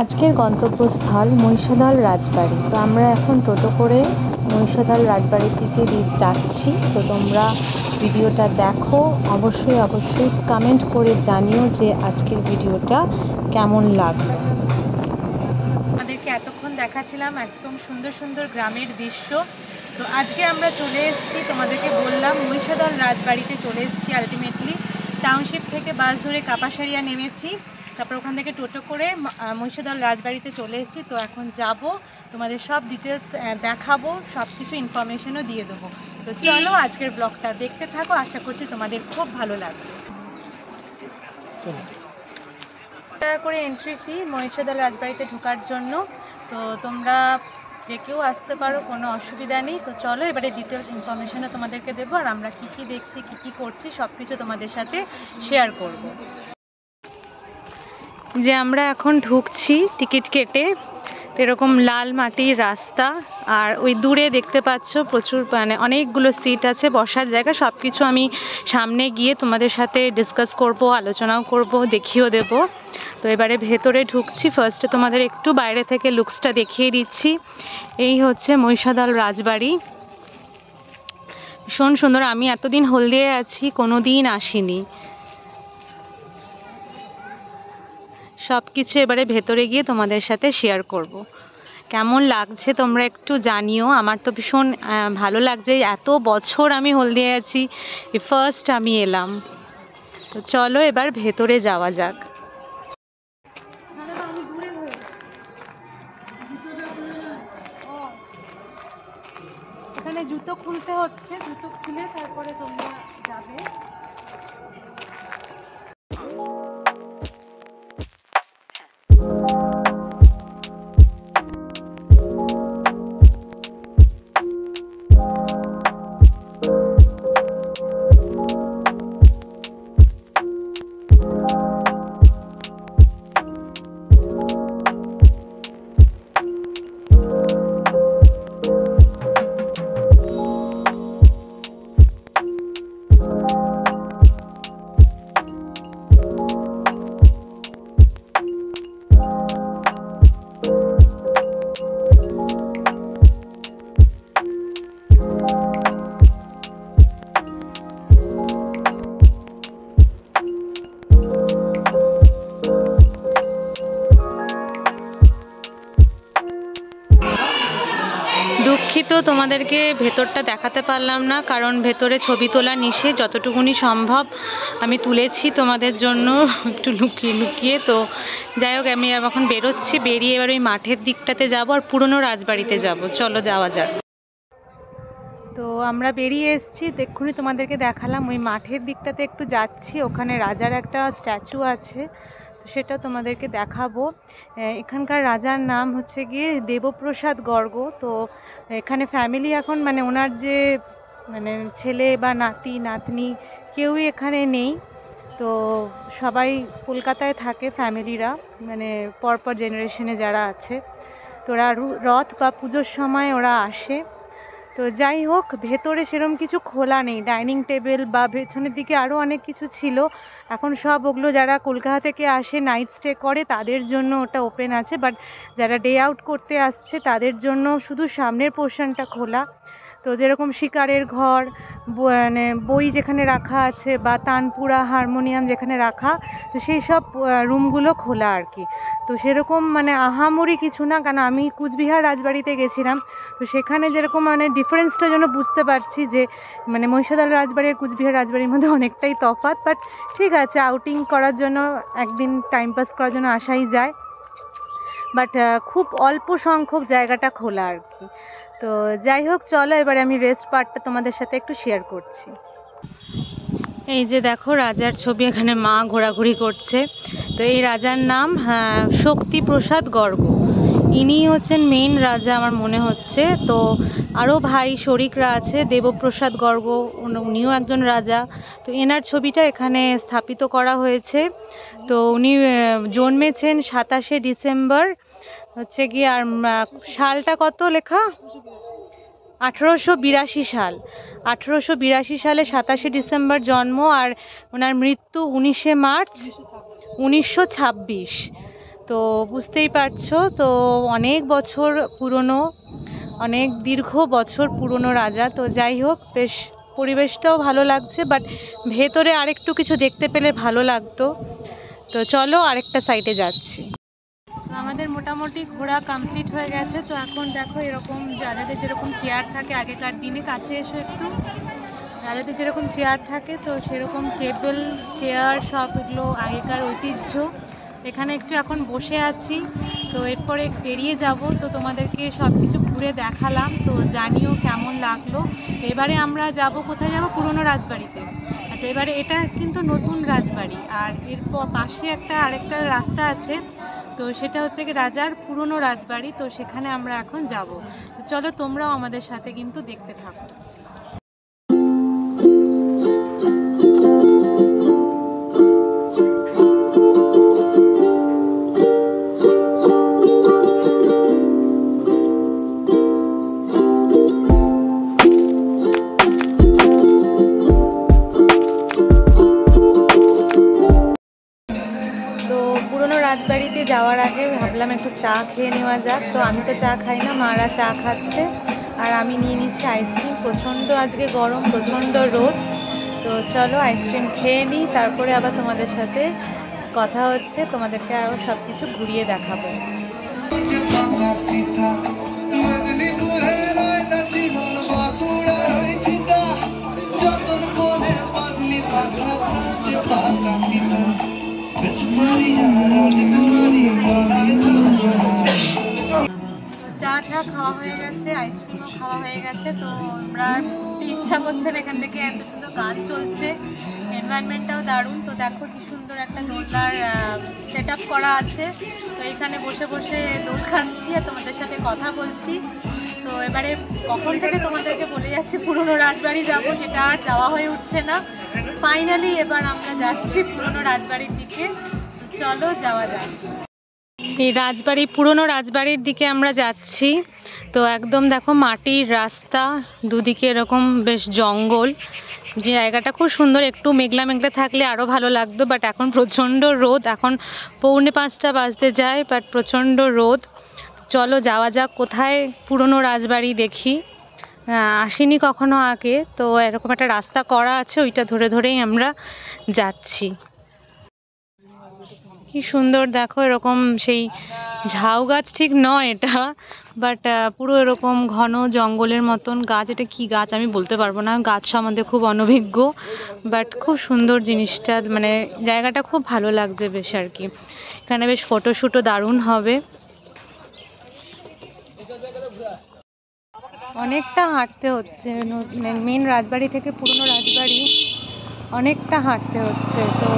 আজকের গন্তব্যস্থল মহিষাদল রাজবাড়ি। তো আমরা এখন টোটো করে মহিষাদল রাজবাড়ির দিকে যাচ্ছি। তো তোমরা ভিডিওটা দেখো, অবশ্যই কমেন্ট করে জানিও যে আজকের ভিডিওটা কেমন লাগলো। আমাদেরকে এতক্ষণ দেখাচ্ছিলাম একদম সুন্দর সুন্দর গ্রামের দৃশ্য। তো আজকে আমরা চলে এসেছি, তোমাদেরকে বললাম মহিষাদল রাজবাড়িতে চলে এসেছি। আলটিমেটলি টাউনশিপ থেকে বাস ধরে কাপাসারিয়া নেমেছি, তারপর ওখান থেকে টোটো করে মহিষাদল রাজবাড়িতে চলে এসেছি। তো এখন যাব, তোমাদের সব ডিটেলস দেখাবো, সব কিছু ইনফরমেশনও দিয়ে দেবো। তো চলো আজকের ব্লগটা দেখতে থাকো, আশা করছি তোমাদের খুব ভালো লাগবে। টাকা করে এন্ট্রি ফি মহিষাদল রাজবাড়িতে ঢোকার জন্য। তো তোমরা যে কেউ আসতে পারো, কোনো অসুবিধা নেই। তো চলো এবারে ডিটেলস ইনফরমেশনও তোমাদেরকে দেবো, আর আমরা কী কী দেখছি, কী কী করছি, সব কিছু তোমাদের সাথে শেয়ার করব। যে আমরা এখন ঢুকছি টিকিট কেটে, তো এরকম লাল মাটির রাস্তা, আর ওই দূরে দেখতে পাচ্ছ প্রচুর অনেকগুলো সিট আছে, বসার জায়গা। সব কিছু আমি সামনে গিয়ে তোমাদের সাথে ডিসকাস করব, আলোচনাও করব, দেখিয়েও দেব। তো এবারে ভেতরে ঢুকছি। ফার্স্টে তোমাদের একটু বাইরে থেকে লুকসটা দেখিয়ে দিচ্ছি। এই হচ্ছে মহিষাদল রাজবাড়ি, ভীষণ সুন্দর। আমি এতদিন হলদিয়ায় আছি, কোনো দিন আসিনি। সব কিছু এবারে ভেতরে গিয়ে তোমাদের সাথে শেয়ার করব। কেমন লাগছে তোমরা একটু জানিও। আমার তো ভীষণ ভালো লাগছে, এত বছর আমি হলদিয়ায় আছি, ফার্স্ট আমি এলাম। তো চলো এবার ভেতরে যাওয়া যাক। এখানে জুতো খুলতে হচ্ছে, জুতো খুলে তারপরে তোমরা যাবে। দুঃখিত, তোমাদেরকে ভেতরটা দেখাতে পারলাম না, কারণ ভেতরে ছবি তোলা নিষেধ। যতটুকুনি সম্ভব আমি তুলেছি তোমাদের জন্য, একটু লুকিয়ে লুকিয়ে। তো যাই হোক, আমি এখন বেরোচ্ছি, বেরিয়ে এবার ওই মাঠের দিকটাতে যাব আর পুরনো রাজবাড়িতে যাব। চলো যাওয়া যাক। তো আমরা বেরিয়ে এসেছি, এক্ষুনি তোমাদেরকে দেখালাম। ওই মাঠের দিকটাতে একটু যাচ্ছি, ওখানে রাজার একটা স্ট্যাচু আছে, সেটা তোমাদেরকে দেখাবো। এখানকার রাজার নাম হচ্ছে গিয়ে দেবপ্রসাদ গর্গ। তো এখানে ফ্যামিলি এখন ওনার যে ছেলে বা নাতি নাতনি কেউই এখানে নেই। তো সবাই কলকাতায় থাকে ফ্যামিলিরা, পরপর জেনারেশনে যারা আছে। তো ওরা রথ বা পুজোর সময় ওরা আসে। তো যাই হোক, ভেতরে সেরকম কিছু খোলা নেই, ডাইনিং টেবিল বা পেছনের দিকে আরও অনেক কিছু ছিল। এখন সব ওগুলো যারা কলকাতা থেকে আসে নাইট স্টে করে তাদের জন্য ওটা ওপেন আছে, বাট যারা ডে আউট করতে আসছে তাদের জন্য শুধু সামনের পোর্শনটা খোলা। তো যেরকম শিকারের ঘর, বই যেখানে রাখা আছে, বা তানপুরা হারমোনিয়াম যেখানে রাখা, তো সেই সব রুমগুলো খোলা আর কি। তো সেরকম আহামরি কিছু না, কারণ আমি কুচবিহার রাজবাড়িতে গেছিলাম। তো সেখানে যেরকম ডিফারেন্সটা যেন বুঝতে পারছি যে মহিষাদল রাজবাড়ি আর কুচবিহার রাজবাড়ির মধ্যে অনেকটাই তফাৎ। বাট ঠিক আছে, আউটিং করার জন্য, একদিন টাইম পাস করার জন্য আসাই যায়। বাট খুব অল্প সংখ্যক জায়গাটা খোলা আর কি। তো যাই হোক, চলো এবারে আমি রেস্ট পার্টটা তোমাদের সাথে একটু শেয়ার করছি। এই যে দেখো রাজার ছবি, এখানে মা ঘোরাঘুরি করছে। তো এই রাজার নাম শক্তিপ্রসাদ গর্গ। ইনি হচ্ছেন মেইন রাজা আমার মনে হচ্ছে। তো আরও ভাই শরিকরা আছে, দেবপ্রসাদ গর্গ উনিও একজন রাজা। তো এনার ছবিটা এখানে স্থাপিত করা হয়েছে। তো উনি জন্মেছেন 27শে ডিসেম্বর হচ্ছে গিয়ে, আর সালটা কত লেখা, 1882 সাল। 1882 সালে 27শে ডিসেম্বর জন্ম, আর ওনার মৃত্যু 19শে মার্চ 1926। তো বুঝতেই পারছো, তো অনেক বছর পুরনো, অনেক দীর্ঘ বছর পুরনো রাজা। তো যাই হোক, বেশ পরিবেশটাও ভালো লাগছে, বাট ভেতরে আরেকটু কিছু দেখতে পেলে ভালো লাগতো। তো চলো আরেকটা সাইডে যাচ্ছি। আমাদের মোটামুটি ঘোরা কমপ্লিট হয়ে গেছে। তো এখন দেখো এরকম রাজাদের যেরকম চেয়ার থাকে আগেকার দিনে, কাছে এসো একটু, রাজাদের যেরকম চেয়ার থাকে তো সেরকম টেবিল চেয়ার সব এগুলো আগেকার ঐতিহ্য। এখানে একটু এখন বসে আছি, তো এরপরে বেরিয়ে যাব। তো তোমাদেরকে সব কিছু ঘুরে দেখালাম, তো জানিও কেমন লাগলো। এবারে আমরা যাব কোথায়, যাব পুরনো রাজবাড়িতে। আচ্ছা, এবারে এটা কিন্তু নতুন রাজবাড়ি, আর এর পাশে আরেকটা রাস্তা আছে, তো সেটা হচ্ছে কি রাজার পুরনো রাজবাড়ি। তো সেখানে আমরা এখন যাব। চলো তোমরাও আমাদের সাথে কিন্তু দেখতে থাকো। রাজবাড়িতে যাওয়ার আগে ভাবলাম একটু চা খেয়ে নেওয়া যাক। তো আমি তো চা খাই না, মারা চা খাচ্ছে, আর আমি নিয়ে নিচ্ছি আইসক্রিম। প্রচণ্ড আজকে গরম, প্রচণ্ড রোদ। তো চলো আইসক্রিম খেয়ে নিই, তারপরে আবার তোমাদের সাথে কথা হচ্ছে, তোমাদেরকে আরও সব কিছু ঘুরিয়ে দেখাবো। চা খাওয়া হয়ে গেছে, আইসক্রিমও খাওয়া হয়ে গেছে। তো আমরা ইচ্ছা করছে না, এখান থেকে এত সুন্দর গান চলছে, এনভায়রনমেন্টটাও দারুণ। তো দেখো কি সুন্দর একটা দোলনার সেট আপ করা আছে। তো এখানে বসে বসে দোল খাচ্ছি আর তোমাদের সাথে কথা বলছি। তো এবারে কখন থেকে তোমাদেরকে বলে যাচ্ছি পুরনো রাজবাড়ি যাব, সেটা আর যাওয়া হয়ে উঠছে না। ফাইনালি এবার আমরা যাচ্ছি পুরনো রাজবাড়ির দিকে। চলো যাওয়া যাক। এই পুরনো রাজবাড়ির দিকে আমরা যাচ্ছি। তো একদম দেখো মাটির রাস্তা, দুদিকে এরকম বেশ জঙ্গল, যে জায়গাটা খুব সুন্দর। একটু মেঘলা মেঘলা থাকলে আরও ভালো লাগতো, বাট এখন প্রচণ্ড রোদ। এখন 4:45 বাজতে যায়, বাট প্রচণ্ড রোদ। চলো যাওয়া যাক কোথায় পুরনো রাজবাড়ি দেখি। আসিনি কখনো আগে, তো এরকম একটা রাস্তা করা আছে, ওইটা ধরে ধরেই আমরা যাচ্ছি। কি সুন্দর দেখো, এরকম সেই ঝাউ গাছ ঠিক নয় এটা, বাট পুরো এরকম ঘন জঙ্গলের মতন গাছ। এটা কি গাছ আমি বলতে পারবো না, গাছ সম্বন্ধে খুব অনভিজ্ঞ, বাট খুব সুন্দর জিনিসটা, মানে জায়গাটা খুব ভালো লাগছে বেশ আর কি। এখানে বেশ ফটোশ্যুটও দারুণ হবে। অনেকটা হাঁটতে হচ্ছে, মেন রাজবাড়ি থেকে পুরনো রাজবাড়ি অনেকটা হাঁটতে হচ্ছে। তো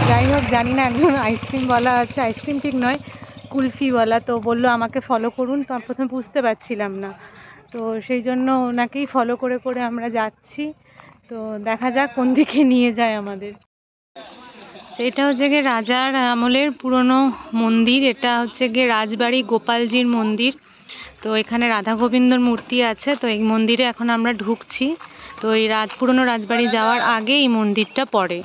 যাই হোক, জানি না, একজন আইসক্রিমওয়ালা আছে, আইসক্রিম ঠিক নয়, কুলফিওয়ালা, তো বললো আমাকে ফলো করুন। তো আমি প্রথমে বুঝতে পারছিলাম না, তো সেই জন্য ওনাকেই ফলো করে করে আমরা যাচ্ছি। তো দেখা যাক কোন দিকে নিয়ে যায় আমাদের। এটা হচ্ছে গিয়ে রাজার আমলের পুরনো মন্দির, এটা হচ্ছে গিয়ে রাজবাড়ি গোপালজির মন্দির। তো এখানে রাধা গোবিন্দর মূর্তি আছে। তো এই মন্দিরে এখন আমরা ঢুকছি। তো এই পুরনো রাজবাড়ি যাওয়ার আগে এই মন্দিরটা পড়ে।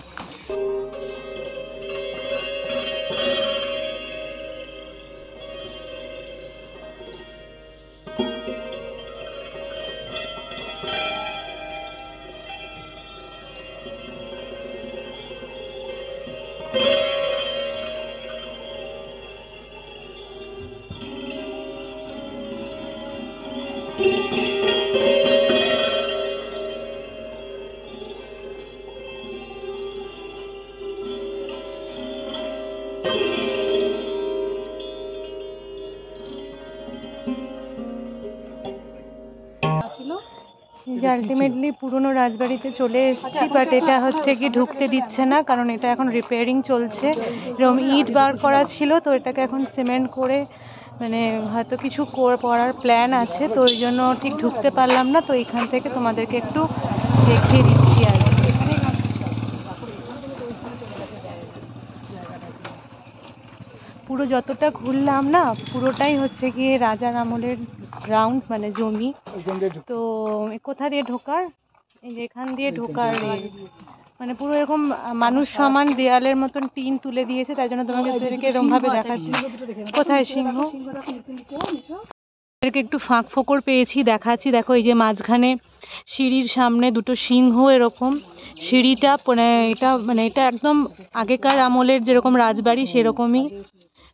আলটিমেটলি পুরনো রাজবাড়িতে চলে এসেছি, বাট এটা হচ্ছে কি ঢুকতে দিচ্ছে না, কারণ এটা এখন রিপেয়ারিং চলছে। এরকম ইট বার করা ছিল, তো এটাকে এখন সিমেন্ট করে, মানে হয়তো কিছু করার প্ল্যান আছে, তো ওই জন্য ঠিক ঢুকতে পারলাম না। তো এখান থেকে তোমাদেরকে একটু দেখিয়ে দিচ্ছি আর কি। পুরো যতটা ঘুরলাম না, পুরোটাই হচ্ছে গিয়ে রাজার আমলের গ্রাউন্ড, মানে জমি। তো কোথা দিয়ে ঢোকার, এই যে এখান দিয়ে ঢোকার মানে পুরো এরকম মানুষ সমান দেয়ালের মতন টিন তুলে দিয়েছে, তাই জন্য তোমাকে এরকম ভাবে দেখাচ্ছি। কোথায় সিংহ? এদেরকে একটু ফাঁক ফোকর পেয়েছি, দেখাচ্ছি। দেখো এই যে মাঝখানে সিঁড়ির সামনে দুটো সিংহ এরকম। সিঁড়িটা এটা একদম আগেকার আমলের যেরকম রাজবাড়ি সেরকমই।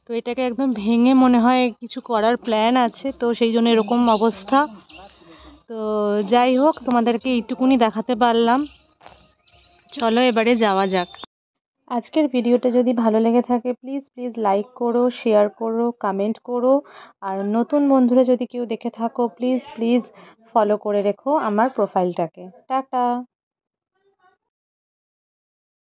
তো এটাকে একদম ভেঙে মনে হয় কিছু করার প্ল্যান আছে, তো সেই জন্য এরকম অবস্থা। তো যাই হোক, তোমাদেরকে এইটুকুনি দেখাতে পারলাম। চলো এবারে যাওয়া যাক। আজকের ভিডিওটা যদি ভালো লেগে থাকে প্লিজ লাইক করো, শেয়ার করো, কমেন্ট করো। আর নতুন বন্ধুরা যদি কেউ দেখে থাকো প্লিজ ফলো করে রেখো আমার প্রোফাইলটাকে। টাটা।